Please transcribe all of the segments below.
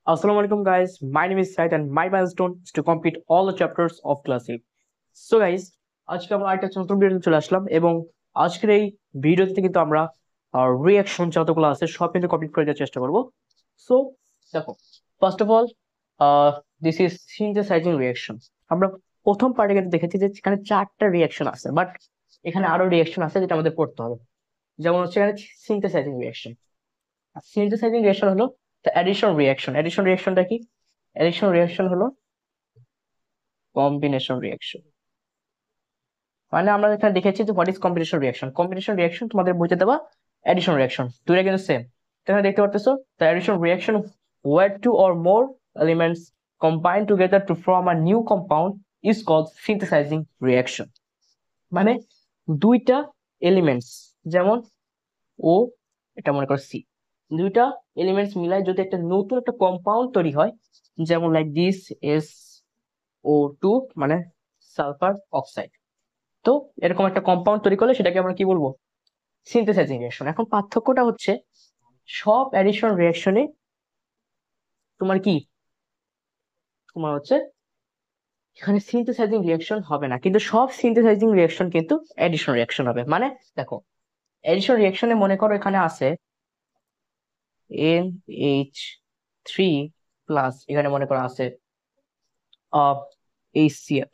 Assalamu alaikum guys, my name is Said and my milestone is to complete all the chapters of class 8. So guys, আজকে আমরা একটা নতুন ভিডিওতে চলে আসলাম এবং আজকের এই ভিডিওতে কিন্তু আমরা রিঅ্যাকশন যতগুলো আছে সব কিন্তু কমপ্লিট করে দেওয়ার চেষ্টা করব। সো দেখো, first of all this is synthesising reaction. আমরা প্রথম পার্টে কিন্তু দেখেছি যে এখানে চারটা রিঅ্যাকশন আছে, বাট এখানে আরো রিঅ্যাকশন আছে যেটা আমাদের পড়তে হবে। যেমন হচ্ছে এখানে সিনথেসাইজিং রিঅ্যাকশন। সিনথেসাইজিং রিঅ্যাকশন হলো অ্যাডিশন রিঅ্যাকশন। অ্যাডিশন রিঅ্যাকশনটা কি? অ্যাডিশন রিঅ্যাকশন হলো কম্বিনেশন রিঅ্যাকশন। মানে আমরা এখানে দেখেছি যে what is combination reaction. Combination reaction তোমাদের বইতে দেওয়া অ্যাডিশন রিঅ্যাকশন, দুইটা কিন্তু সেম। এখানে দেখতে পারতেছো the addition reaction where two or more elements combine together to form a new compound is called synthesizing reaction। মানে দুইটা এলিমেন্টস, যেমন ও, এটা মনে করো সি, দুইটা এলিমেন্টস মিলাই যদি একটা নতুন একটা কম্পাউন্ড তৈরি হয়, যেমন like this S O two, মানে সালফার অক্সাইড। তো এরকম একটা কম্পাউন্ড তৈরি করলে সেটাকে আমরা কি বলবো? সিনথেসাইজিং রিঅ্যাকশন। এখন পার্থক্যটা হচ্ছে সব অ্যাডিশন রিঅ্যাকশনে তোমার কি, তোমার হচ্ছে এখানে সিনথেসাইজিং রিঅ্যাকশন হবে না, কিন্তু সব সিনথেসাইজিং রিঅ্যাকশন কিন্তু অ্যাডিশন রিঅ্যাকশন হবে। মানে দেখো, অ্যাডিশন রিঅ্যাকশনে মনে করো এখানে আছে NH3 প্লাস, এখানে মনে করো আছে HCl।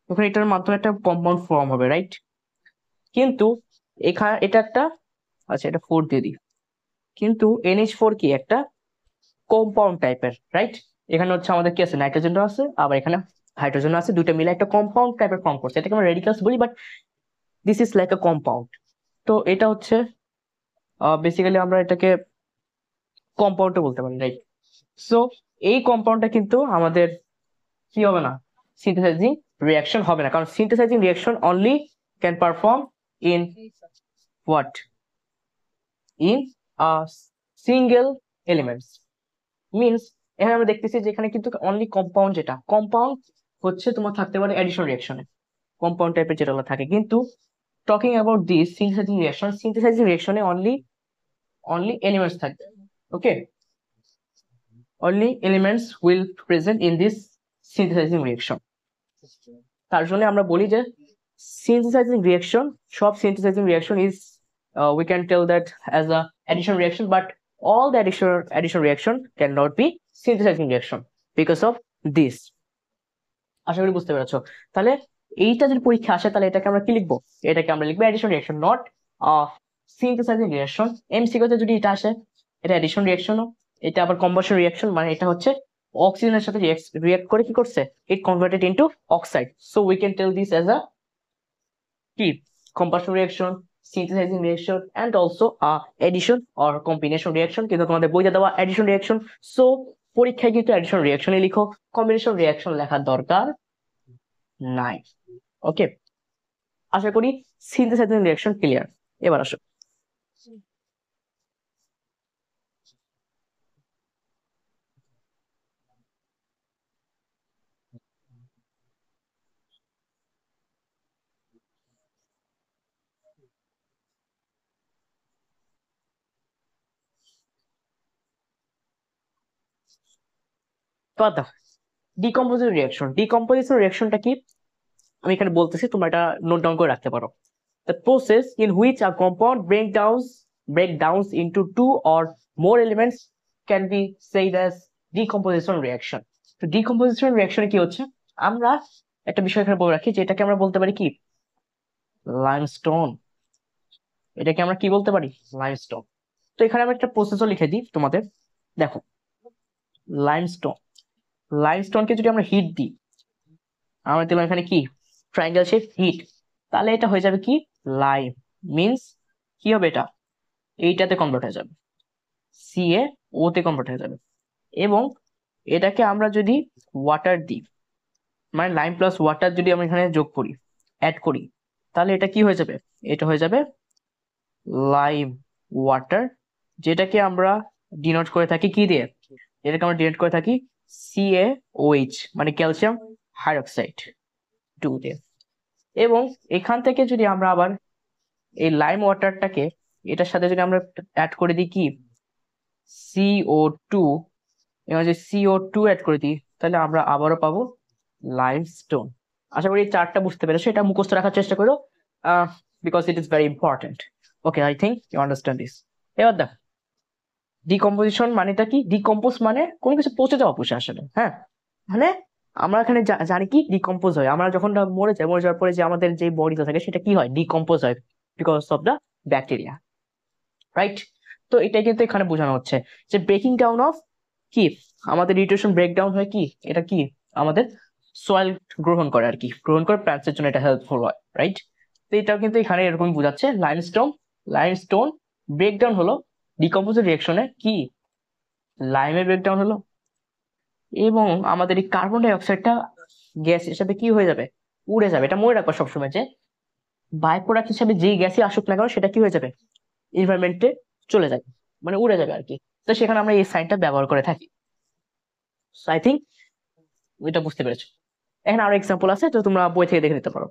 ওখানে এটার মাধ্যমে একটা কম্পাউন্ড ফর্ম হবে, রাইট? কিন্তু এখানে এটা একটা, আচ্ছা এটা 4 দিয়ে দিই, কিন্তু NH4 কি একটা কম্পাউন্ড টাইপের, রাইট? এখানে হচ্ছে আমাদের কি আছে, নাইট্রোজেন আছে, আবার এখানে হাইড্রোজেন আছে, দুইটা মিলে একটা কম্পাউন্ড টাইপের ফর্ম করছে। এটাকে আমরা রেডিকালস বলি, but this is like a compound. তো এটা হচ্ছে বেসিক্যালি আমরা এটাকে কম্পাউন্ডও বলতে পারি, রাইট? সো এই কম্পাউন্ডটা কিন্তু আমাদের কি হবে না, সিনথেসাইজিং রিঅ্যাকশন হবে না, কারণ synthesising reaction only can perform in what, in single elements. Means এখানে আমরা দেখতেছি যে এখানে কিন্তু অনলি কম্পাউন্ড, যেটা কম্পাউন্ড হচ্ছে তোমার থাকতে পারে অ্যাডিশন রিঅ্যাকশনে, কম্পাউন্ড টাইপের যেটা থাকে। কিন্তু talking about this synthesising reaction, synthesising রিঅ্যাকশনে অনলি অনলি এলিমেন্টস থাকবে। Okay, only elements will present in this synthesising reaction. তার জন্য আমরা বলি যে synthesizing reaction, সব synthesizing reaction is we can tell that as a addition reaction, but all the addition reaction cannot be synthesizing reaction because of this। আশা করি বুঝতে পেরেছো। তাহলে এইটা যদি পরীক্ষা আসে তাহলে এটাকে আমরা কি লিখবো? এটাকে আমরা লিখবো addition reaction, not synthesizing reaction। MCQ তে যদি এটা আসে, এটা addition reaction, এটা আবার combustion reaction, মানে এটা হচ্ছে অক্সিজেনের সাথে রিঅ্যাক্ট করে কি করছে, it converted into oxide, so we can tell this as a কি, combustion reaction, synthesizing reaction and also addition or combination reaction। কিন্তু তোমাদের বইতে দেওয়া addition reaction, so পরীক্ষায় কিন্তু addition reaction লিখো, combination reaction লেখার দরকার নাই। ওকে, আশা করি synthesizing reaction ক্লিয়ার। এবার আসো, কথা ডিকম্পোজিশন রিঅ্যাকশন। ডিকম্পোজিশন রিঅ্যাকশনটা কি আমি এখানে বলতেছি, তোমরা এটা নোট ডাউন করে রাখতে পারো। The process in which a compound breakdowns into two or more elements can be said as decomposition reaction। তো decomposition reaction কি হচ্ছে, আমরা একটা বিষয় এখানে বলে রাখি যে এটাকে আমরা বলতে পারি কি, লাইমস্টোন। এটাকে আমরা কি বলতে পারি, লাইমস্টোন। তো এখানে আমি একটা প্রসেসও লিখে দিই তোমাদের। দেখো, লাইমস্টোন, লাইমস্টোনকে যদি আমরা হিট দিই, আমরা দিলাম এখানে কি, ট্রায়াঙ্গেল শেপ হিট, তাহলে এটা হয়ে যাবে কি, লাইম। মিন্স কি হবে, এটা এইটাতে কনভার্ট হয়ে যাবে, CaO তে কনভার্ট হয়ে যাবে। এবং এটাকে আমরা যদি ওয়াটার দিই, মানে লাইম প্লাস ওয়াটার যদি আমরা এখানে যোগ করি, অ্যাড করি, তাহলে এটা কি হয়ে যাবে, এটা হয়ে যাবে লাইম ওয়াটার, যেটাকে আমরা ডিনোট করে থাকি কি দিয়ে, এটাকে আমরা ডিনোট করে থাকি CaOH, মানে ক্যালসিয়াম হাইড্রোক্সাইড 2 দিয়ে। এবং এখান থেকে যদি আমরা আবার এই লাইম ওয়াটারটাকে এটার সাথে যদি আমরা অ্যাড করে দিই কি, CO2 এবার যদি CO2 অ্যাড করে দিই তাহলে আমরা আবারও পাবো লাইমস্টোন। আশা করি এই চারটা বুঝতে পেরেছো, এটা মুখস্থ রাখার চেষ্টা করো because it is very important. Okay, I think you understand this. এবার দেখ, ডিকম্পোজিশন মানেটা কি? ডিকম্পোজ মানে কোনো কিছু পচে যাওয়া, পচে আসলে, হ্যাঁ, মানে আমরা এখানে জানি কি ডিকম্পোজ হয়, আমরা যখন মরে যাই, মরে যাওয়ার পরে যে আমাদের যে বডিটা থাকে সেটা কি হয়, ডিকম্পোজ হয় because of the bacteria, right? তো এটাই কিন্তু এখানে বোঝানো হচ্ছে যে ব্রেকিং ডাউন অফ কি, আমাদের নিউট্রিশন ব্রেকডাউন হয় কি, এটা কি আমাদের সয়েল গ্রহণ করে আর কি, গ্রহণ করে প্ল্যান্টসের জন্য এটা হেল্পফুল হয়, রাইট? তো এটাও কিন্তু এখানে এরকম বোঝাচ্ছে। লাইমস্টোন ব্রেকডাউন হলো ডিকম্পোজিশন রিঅ্যাকশনে কি লাইমের ব্রেকডাউন হলো, এবং আমাদের এই কার্বন ডাই অক্সাইডটা গ্যাস হিসাবে কি হয়ে যাবে, উড়ে যাবে। এটা মনে রাখবা সবসময় যে বাই প্রোডাক্ট হিসাবে যেই গ্যাসই আসুক না কেন সেটা কি হয়ে যাবে, এনভায়রনমেন্টে চলে যাবে, মানে উড়ে যাবে আর কি। তো সেখানে আমরা এই সাইনটা ব্যবহার করে থাকি। সো আই থিঙ্ক এটা বুঝতে পেরেছো। এখানে আরো এক্সাম্পল আছে, তো তোমরা বই থেকে দেখে নিতে পারো।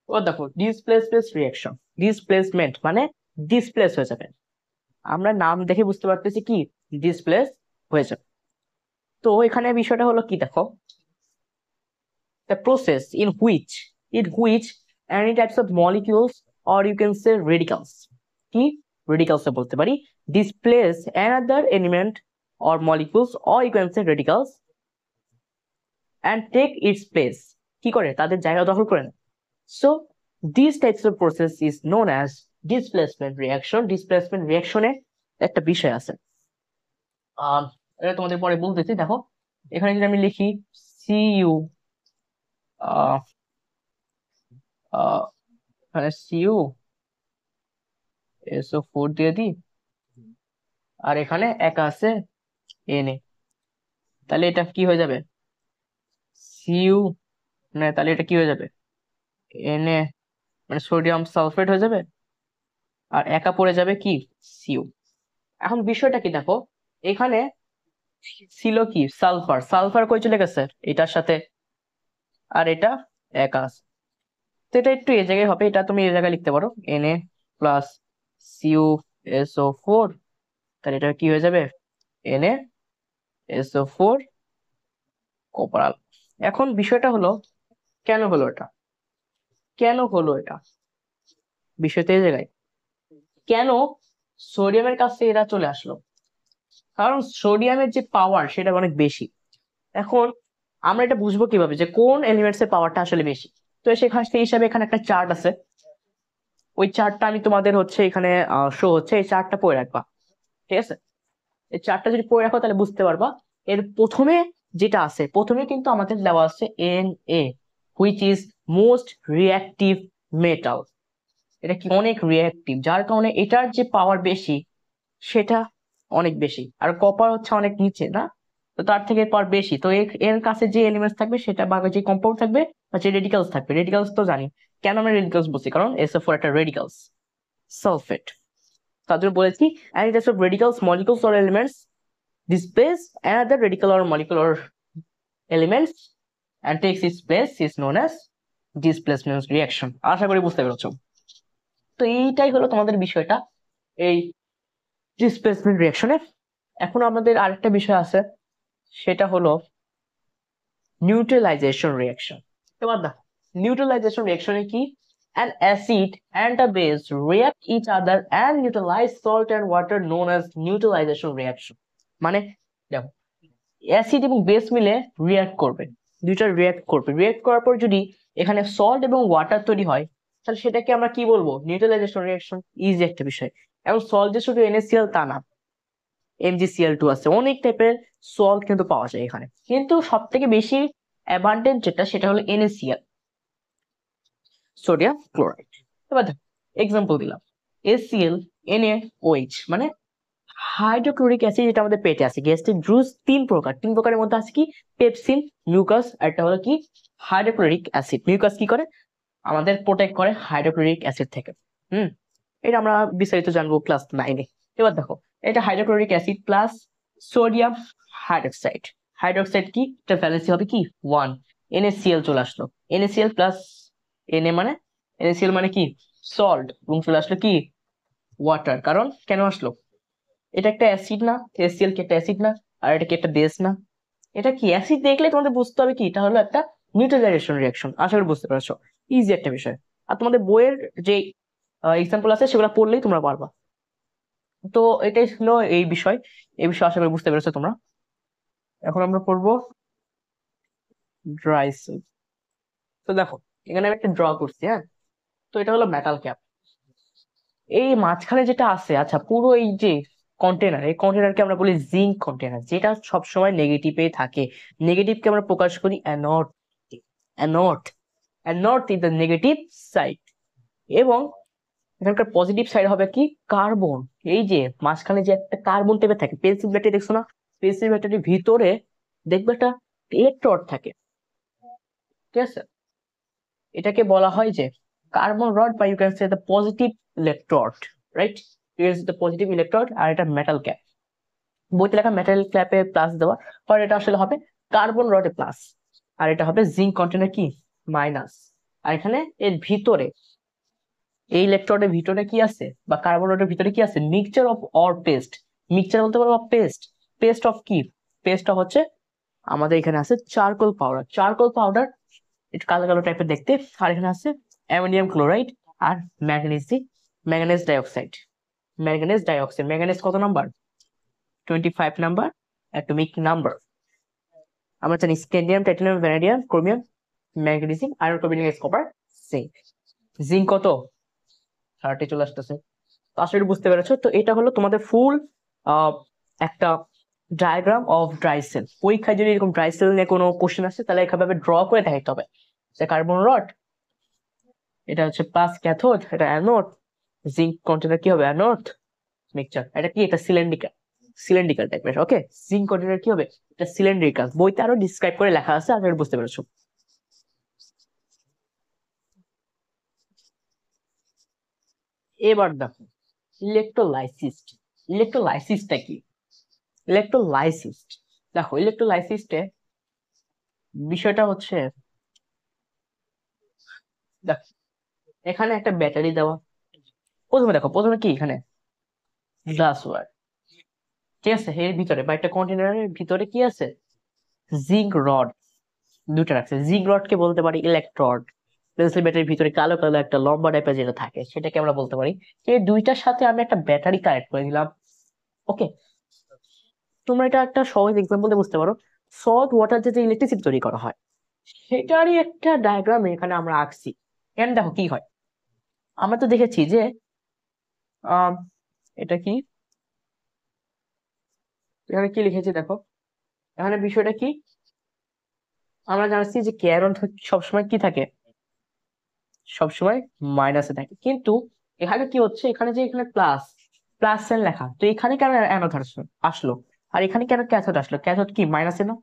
ও দেখো, ডিসপ্লেসমেন্ট রিঅ্যাকশন, ডিসপ্লেসমেন্ট মানে ডিসপ্লেস হয়ে যাবে, আমরা নাম দেখে বুঝতে পারতেছি কি ডিসপ্লেস হয়ে যাবে। তো এখানে বিষয়টা হলো কি, দেখো, the process in which any types of molecules, or you can say radicals, কি radicals এ বলতে পারি, displace another element or molecules, or you can say radicals, and take its place, কি করে তাদের জায়গা দখল করে নেয়। So these types of process is known as displacement reaction. Displacement reaction এ একটা বিষয় আছে, এটা তোমাদের পরে বলতেছি। দেখো এখানে যদি আমি লিখি Cu, আহ এখানে SO4 দিয়ে দিই, আর এখানে একা আছে Na, তাহলে এটা কি হয়ে যাবে Cu, না তাহলে এটা কি হয়ে যাবে Na, মানে সোডিয়াম সালফেট হয়ে যাবে, আর একা পড়ে যাবে কি Cu। এখন বিষয়টা কি, দেখো এখানে ছিল কি সালফার, সালফার কই চলে গেছে এটার সাথে, আর এটা একা আছে। তো এটা একটু এই জায়গায় হবে, এটা তুমি এই জায়গায় লিখতে পারো Na প্লাস CuSO4, তাহলে এটা কি হয়ে যাবে NaSO4 কপার। এখন বিষয়টা হলো কেন হলো এটা, কেন হলো এটা, বিষয়টা এই জায়গায়, কেন সোডিয়ামের কাছে এরা চলে আসলো, কারণ সোডিয়ামের যে পাওয়ার সেটা অনেক বেশি। এখন আমরা এটা বুঝবো কিভাবে যে কোন এলিমেন্টস এর পাওয়ারটা আসলে বেশি? তো সেখানে সেই হিসাবে এখানে একটা চার্ট আছে, ওই চার্টটা আমি তোমাদের হচ্ছে এখানে শো হচ্ছে, এই চার্টটা পড়ে রাখবা, ঠিক আছে? এই চার্টটা যদি পড়ে রাখো তাহলে বুঝতে পারবা। এর প্রথমে যেটা আছে, প্রথমে কিন্তু আমাদের দেওয়া আছে Na, which is most reactive metal. এটা কি অনেক রিঅ্যাক্টিভ, যার কারণে এটার যে পাওয়ার বেশি সেটা অনেক বেশি, আর কপার হচ্ছে অনেক নিচে না, তো তার থেকে পাওয়ার বেশি। তো এর কাছে যে এলিমেন্টস থাকবে সেটা বা যে কম্পাউন্ড থাকবে বা যে রেডিকালস থাকবে, রেডিকালস তো জানি কেন আমরা রেডিকালস বলছি, কারণ SO4 একটা রেডিকালস সালফেট, তার জন্য বলেছি any types of radicals, molecules or elements displace another radical or molecular elements and takes its place is known as displacement reaction. আশা করি বুঝতে পেরেছো। তো এইটাই হলো তোমাদের বিষয়টা এই ডিসপ্লেসমেন্ট রিঅ্যাকশনের। এখন আমাদের আরেকটা বিষয় আছে, সেটা হলো নিউট্রালাইজেশন রিঅ্যাকশন। এবার দেখো নিউট্রালাইজেশন রিঅ্যাকশনে কি, an acid and a base react each other and neutralize salt and water, known as neutralization reaction। মানে দেখো অ্যাসিড এবং বেস মিলে রিঅ্যাক্ট করবে, দুইটা রিঅ্যাক্ট করবে, রিঅ্যাক্ট করার পর যদি এখানে সল্ট এবং ওয়াটার তৈরি হয় তাহলে সেটাকে আমরা কি বলবো, নিউট্রালাইজেশন রিঅ্যাকশন। ইজি একটা বিষয়। এবং সল্ট যে শুধু NaCl তা না, MgCl2 আছে, অনেক টাইপের সল্ট কিন্তু পাওয়া যায় এখানে, কিন্তু সব থেকে বেশি অ্যাবান্ডেন্ট যেটা সেটা হলো NaCl, সোডিয়াম ক্লোরাইড। এবার দেখো এক্সাম্পল দিলাম HCl NaOH, মানে হাইড্রোক্লোরিক অ্যাসিড, যেটা আমাদের পেটে আছে। গ্যাস্ট্রিক জুস তিন প্রকার, তিন প্রকারের মধ্যে আছে কি পেপসিন, মিউকাস, আর একটা হলো কি হাইড্রোক্লোরিক অ্যাসিড। মিউকাস কি করে, আমাদের প্রোটেক্ট করে হাইড্রোক্লোরিক অ্যাসিড থেকে। এটা আমরা বিস্তারিত জানবো ক্লাস 9-এ। এবার দেখো এটা hydrochloric acid plus sodium hydroxide. Hydroxide কি, এটা ভ্যালেন্সি হবে কি 1, NaCl চলে আসলো, NaCl প্লাস Na মানে NaCl মানে কি সল্ট, এবং চলে আসলো কি ওয়াটার। কারণ কেন আসলো, এটা একটা অ্যাসিড না? HCl কি একটা অ্যাসিড না? আর এটা কি একটা বেস না? এটা কি অ্যাসিড দেখলে তোমাদের বুঝতে হবে কি এটা হলো একটা নিউট্রালাইজেশন রিঅ্যাকশন। আশা করি বুঝতে পারছো, ইজি একটা বিষয়। আর তোমাদের বইয়ের যে এক্সাম্পল আছে সেগুলো পড়লেই তোমরা পারবা। তো এটাই ছিল এই বিষয়। এই বিষয় আশা করি বুঝতে পেরেছো তোমরা। এখন আমরা পড়বো ড্রাই সেল। তো দেখো এখানে আমি একটা ড্র করছি, হ্যাঁ। তো এটা হলো মেটাল ক্যাপ। এই মাঝখানে যেটা আছে, আচ্ছা পুরো এই যে কন্টেনার, এই কন্টেনারকে আমরা বলি জিঙ্ক কন্টেনার, যেটা সবসময় নেগেটিভে থাকে। নেগেটিভকে আমরা প্রকাশ করি anode. Anode, anode is the negative side. এবং এখানকার পজিটিভ সাইড হবে কি কার্বন। এই যে মাঝখানে যে একটা কার্বন টেপে থাকে, পেন্সিল ব্যাটারি দেখছো না? পেন্সিল ব্যাটারির ভিতরে দেখবে একটা ইলেকট্রোড থাকে, ঠিক আছে? এটাকে বলা হয় যে কার্বন রড, বা you can say the positive electrode, right? Is the positive electrode. আর এটা মেটাল ক্যাপ, বইতে লেখা মেটাল ক্যাপে প্লাস দেওয়া, পরে এটা আসলে হবে কার্বন রডে প্লাস। আর এটা হবে জিঙ্ক কন্টেনার কি মাইনাস। আর এখানে এর ভিতরে, এই ইলেকট্রোডের ভিতরে কি আছে, বা কার্বন রডের ভিতরে কি আছে? Mixture of or paste. Mixture বলতে পারবো পেস্ট। পেস্ট অফ কি? পেস্ট অফ হচ্ছে আমাদের এখানে আছে চারকোল পাউডার। চারকোল পাউডার একটু কালো কালো টাইপের দেখতে। আর এখানে আছে অ্যামোনিয়াম ক্লোরাইড আর ম্যাগনেস ডাইঅক্সাইড। ম্যাগনেস ডাইঅক্সাইড, ম্যাগনেস কত নাম্বার? 25 number atomic number. আমরা জানি scandium, titanium, vanadium, chromium, magnesium, iron, copper, copper, zinc. Zinc কত? 30 চলে আসতেছে। তো আশা করি বুঝতে পেরেছো। তো এটা হলো তোমাদের ফুল একটা ডায়াগ্রাম অফ ড্রাই সেল। পরীক্ষায় যদি এরকম ড্রাই সেল নিয়ে কোনো কোশ্চেন আসে তাহলে এভাবে ড্র করে দেখাইতে হবে। কার্বন রড, এটা হচ্ছে প্লাস ক্যাথোড, এটা অ্যানোড। জিঙ্ক কন্টেনার কি হবে? অ্যানোড। মিক্সচার এটা কি? এটা সিলিন্ড্রিকাল, সিলিন্ড্রিকাল টাইপের। ওকে, জিঙ্ক কন্টেনার কি হবে? এটা সিলিন্ড্রিকাল। বইতে আরো ডিসক্রাইব করে লেখা আছে, আশা করি বুঝতে পেরেছো। এবার দেখো ইলেকট্রোলাইসিস। ইলেকট্রোলাইসিসটা কি? ইলেকট্রোলাইসিস, দেখো ইলেকট্রোলাইসিসে বিষয়টা হচ্ছে, দেখো এখানে একটা ব্যাটারি দেওয়া। প্রথমে দেখো, প্রথমে কি এখানে গ্লাস ওয়্যার, ঠিক আছে? এর ভিতরে বা একটা কন্টেনারের ভিতরে কি আছে? জিঙ্ক রড দুটো রাখছে। জিঙ্ক রড কে বলতে পারি ইলেকট্রোড। পেন্সিল ব্যাটারির ভিতরে কালো কালো একটা লম্বা টাইপের যেটা থাকে সেটাকে আমরা বলতে পারি। এই দুইটার সাথে আমি একটা ব্যাটারি কানেক্ট করে দিলাম। ওকে, তোমরা এটা একটা সহজ এক্সাম্পল দিয়ে বুঝতে পারো। সল্ট ওয়াটার যে ইলেকট্রিসিটি তৈরি করা হয় সেটারই একটা ডায়াগ্রাম এখানে আমরা আঁকছি। এখানে দেখো কি হয়। আমরা তো দেখেছি যে আহ এটা কি, এখানে কি লিখেছি দেখো। এখানে বিষয়টা কি, আমরা জানছি যে ক্যারন সবসময় কি থাকে? সবসময় মাইনাসে থাকে। কিন্তু এখানে কি হচ্ছে, এখানে যে এখানে প্লাস প্লাস সাইন লেখা, তো এখানে কেন অ্যানোড আসলো? আর এখানে কেন ক্যাথোড আসলো? ক্যাথোড কি মাইনাসে না?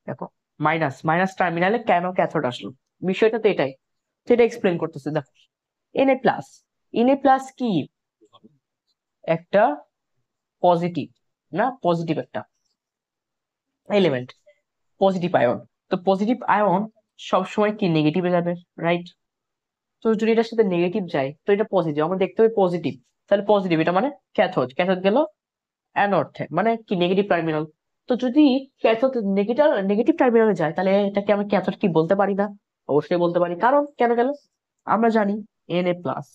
দেখো মাইনাস, মাইনাস টার্মিনালে কেন ক্যাথোড আসলো? বিষয়টা তো এটাই। তো এটা এক্সপ্লেন করতেছে, দেখো এনএ প্লাস। এনএ প্লাস কি একটা পজিটিভ, না পজিটিভ একটা এলিমেন্ট, পজিটিভ আয়ন। তো পজিটিভ আয়ন সবসময় কি নেগেটিভে যাবে, রাইট? তো যদি এটার সাথে নেগেটিভ যায় তো এটা পজিটিভ, আমরা দেখতে পাই পজিটিভ। তাহলে পজিটিভ এটা মানে ক্যাথোড, ক্যাথোড গেল অ্যানোড, মানে কি নেগেটিভ টার্মিনাল। তো যদি ক্যাথোড নেগেটিভ নেগেটিভ টার্মিনালে যায় তাহলে এটাকে আমি ক্যাথোড কি বলতে পারি না? অবশ্যই বলতে পারি। কারণ কেন গেল? আমরা জানি Na plus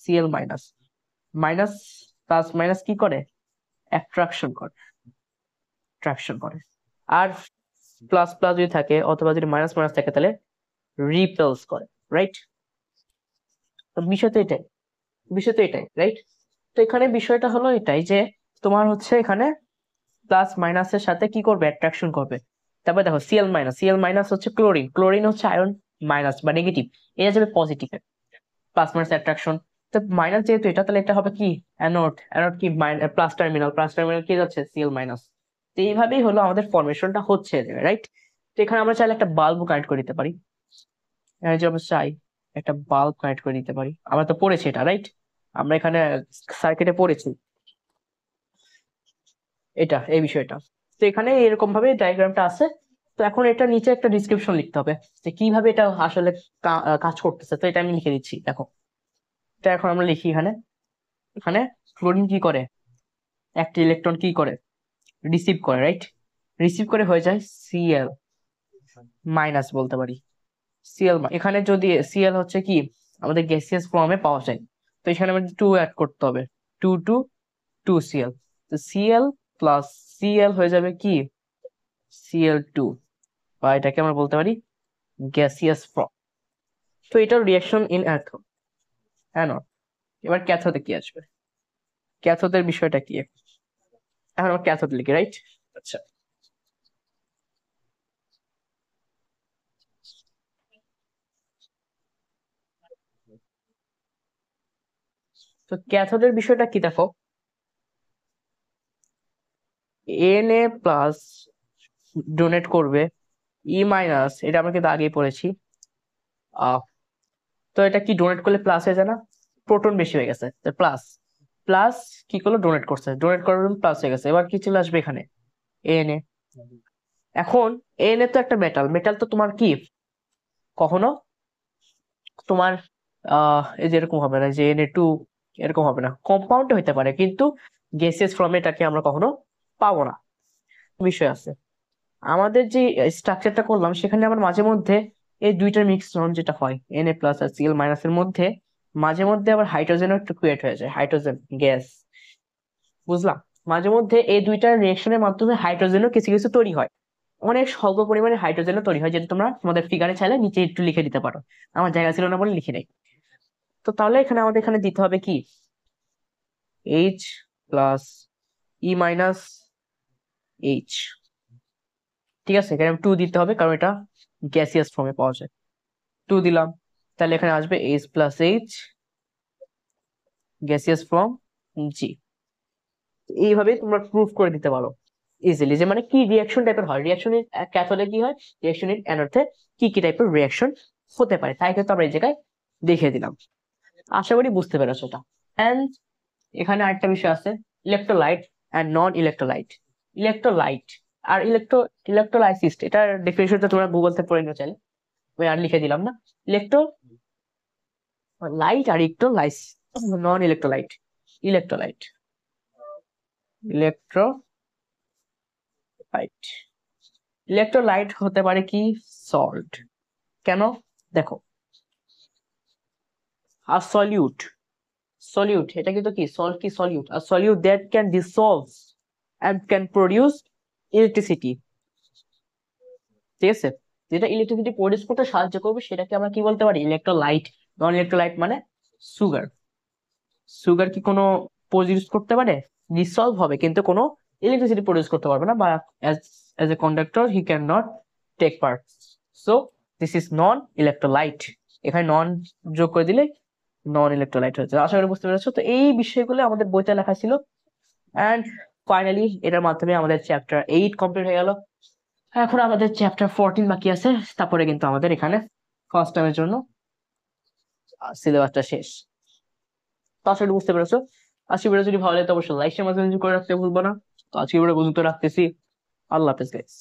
Cl minus, minus plus minus কি করে? অ্যাট্রাকশন করে, অ্যাট্রাকশন করে। আর প্লাস প্লাস যদি থাকে অথবা যদি মাইনাস মাইনাস থাকে তাহলে রিপেলস করে, রাইট? তো বিষয় তো এটাই, বিষয় তো এটাই, রাইট? তো এখানে বিষয়টা হলো এটাই যে তোমার হচ্ছে এখানে প্লাস মাইনাসের সাথে কি করবে? অ্যাট্রাকশন করবে। তারপর দেখো Cl মাইনাস, Cl মাইনাস হচ্ছে ক্লোরিন, ক্লোরিন হচ্ছে আয়রন মাইনাস বা নেগেটিভ, এটা যাবে পজিটিভে। Plus minus attraction. তো মাইনাস যেহেতু এটা, তাহলে এটা হবে কি অ্যানোড। অ্যানোড কি প্লাস টার্মিনাল, প্লাস টার্মিনাল কি যাচ্ছে? Cl minus. তো এইভাবেই হলো আমাদের ফরমেশনটা হচ্ছে, রাইট? তো এখানে আমরা চাইলে একটা বাল্ব কানেক্ট করে দিতে পারি। এখানে যদি আমরা চাই একটা বাল্ব কানেক্ট করে দিতে পারি, আমরা তো পড়েছি এটা, রাইট? আমরা এখানে সার্কিটে পড়েছি এটা, এই বিষয়টা। তো এখানে এরকম ভাবে ডায়াগ্রামটা আছে। তো এখন এটা নিচে একটা ডিসক্রিপশন লিখতে হবে যে কিভাবে এটা আসলে কাজ করতেছে। তো এটা আমি লিখে দিচ্ছি, দেখো। এটা এখন আমরা লিখি এখানে। এখানে ক্লোরিন কি করে? একটা ইলেকট্রন কি করে, রিসিভ করে, রাইট? রিসিভ করে হয়ে যায় Cl মাইনাস বলতে পারি। Cl এখানে যদি Cl হচ্ছে কি আমাদের গ্যাসিয়াস ফর্মে পাওয়া যায়, তো এখানে আমাদের 2 অ্যাড করতে হবে, 2 2 2Cl, তো Cl প্লাস Cl হয়ে যাবে কি Cl2, বা এটাকে আমরা বলতে পারি গ্যাসিয়াস ফর্ম। তো এটার রিয়াকশন ইন অ্যানোড। এবার ক্যাথোডে কি আসবে, ক্যাথোডের বিষয়টা কি, এখন আমরা ক্যাথোড লিখি, রাইট? আচ্ছা, তো ক্যাথোডের বিষয়টা কি দেখো, Na+ ডোনেট করবে, ই মাইনাস, এটা আমরা কিন্তু আগেই পড়েছি। আহ তো এটা কি ডোনেট করলে প্লাস হয়ে যায় না, প্রোটন বেশি হয়ে গেছে, প্লাস প্লাস কি করলো, ডোনেট করছে, ডোনেট করার প্লাস হয়ে গেছে। এবার কি চলে আসবে এখানে Na। এখন Na তো একটা মেটাল, মেটাল তো তোমার কি কখনো তোমার এই যে এরকম হবে না, যে Na2 এরকম হবে না, কম্পাউন্ড হইতে পারে, কিন্তু গ্যাসিয়াস ফর্মে এটাকে আমরা কখনো পাবো না। বিষয় আছে, আমাদের যে স্ট্রাকচারটা করলাম সেখানে আমার মাঝে মধ্যে এই দুইটার মিশ্রণ যেটা হয় Na+ আর Cl মাইনাসের মধ্যে, মাঝে মধ্যে আবার হাইড্রোজেনও একটু ক্রিয়েট হয়ে যায়, হাইড্রোজেন গ্যাস, বুঝলাম? মাঝে মধ্যে এই দুইটার রিয়েকশনের মাধ্যমে হাইড্রোজেনও কিছু কিছু তৈরি হয়, অনেক স্বল্প পরিমাণে হাইড্রোজেনও তৈরি হয়, যেটা তোমরা তোমাদের ফিগারে চাইলে নিচে একটু লিখে দিতে পারো, আমার জায়গা ছিল না বলে লিখে নাই। তো তাহলে এখানে আমাদের এখানে দিতে হবে কি H+E-H, ঠিক আছে? এখানে 2 দিতে হবে কারণ এটা গ্যাসিয়াস ফর্মে পাওয়া যায়, 2 দিলাম। তাহলে এখানে আসবে H+H গ্যাসিয়াস ফর্ম জি। এইভাবে তোমরা প্রুফ করে দিতে পারো ইজিলি, যে মানে কি রিয়াকশন টাইপের হয়, রিয়াকশনের ক্যাথোডে কি হয়, রিয়াকশনের অ্যানোডে কি কি টাইপের রিয়াকশন হতে পারে, তাই কিন্তু আমরা এই জায়গায় দেখিয়ে দিলাম। আশা করি বুঝতে পেরেছো এটা। এন্ড এখানে আরেকটা বিষয় আছে, electrolyte and non electrolyte. Electrolyte আর ইলেকট্রোলাইসিস, এটার ডেফিনেশনটা তোমরা গুগল থেকে পড়ে নিতে চাইলে, আমি আর লিখে দিলাম না। ইলেকট্রো লাইট আর electrolyse, non electrolyte, electrolyte, electrolyte, electrolyte হতে পারে কি সল্ট। কেন দেখো, আর সলিউট, সলিউট এটা কিন্তু কি সল্ট, কি সলিউট, আর solute that can dissolve and can produce electricity, ঠিক আছে? যেটা ইলেকট্রিসিটি প্রডিউস করতে সাহায্য করবে সেটাকে আমরা কি বলতে পারি, ইলেকট্রোলাইট। নন ইলেকট্রোলাইট মানে সুগার, সুগার কি কোনো প্রডিউস করতে পারে, ডিসলভ হবে কিন্তু কোনো ইলেকট্রিসিটি প্রডিউস করতে পারবে না, বা as a conductor he cannot take part, so this is non electrolyte। এখানে নন যোগ করে দিলে নন ইলেকট্রোলাইট হয়েছে। আশা করি বুঝতে পেরেছো। তো এই বিষয়গুলো আমাদের বইতে লেখা ছিল, এন্ড ফাইনালি এটার মাধ্যমে আমাদের চ্যাপ্টার 8 কমপ্লিট হয়ে গেল। এখন আমাদের চ্যাপ্টার 14 বাকি আছে, তারপরে কিন্তু আমাদের এখানে ফার্স্ট টাইমের জন্য সিলেবাসটা শেষ। তো আশা করি বুঝতে পেরেছো। আজকে ভিডিও যদি ভালো লাগে তো অবশ্যই লাইক শেয়ার করে রাখতে ভুলবো না। তো আজকে ভিডিও পর্যন্ত রাখতেছি, আল্লাহ হাফেজ গাইস।